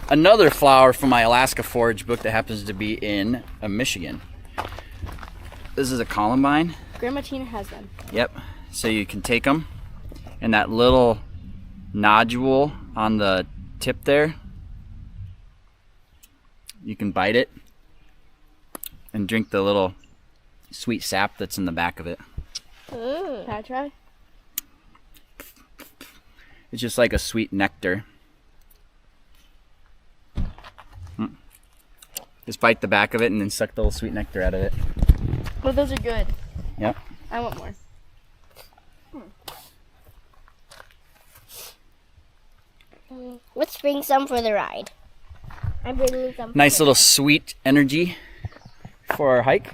another flower from my Alaska forage book that happens to be in Michigan. This is a Columbine. Grandma Tina has them. Yep. So you can take them, and that little nodule on the tip there, you can bite it and drink the little sweet sap that's in the back of it. Can I try? It's just like a sweet nectar. Just bite the back of it and then suck the little sweet nectar out of it. Well, those are good. Yep. I want more. Let's bring some for the ride. I'm bringing some. Nice little sweet energy for our hike.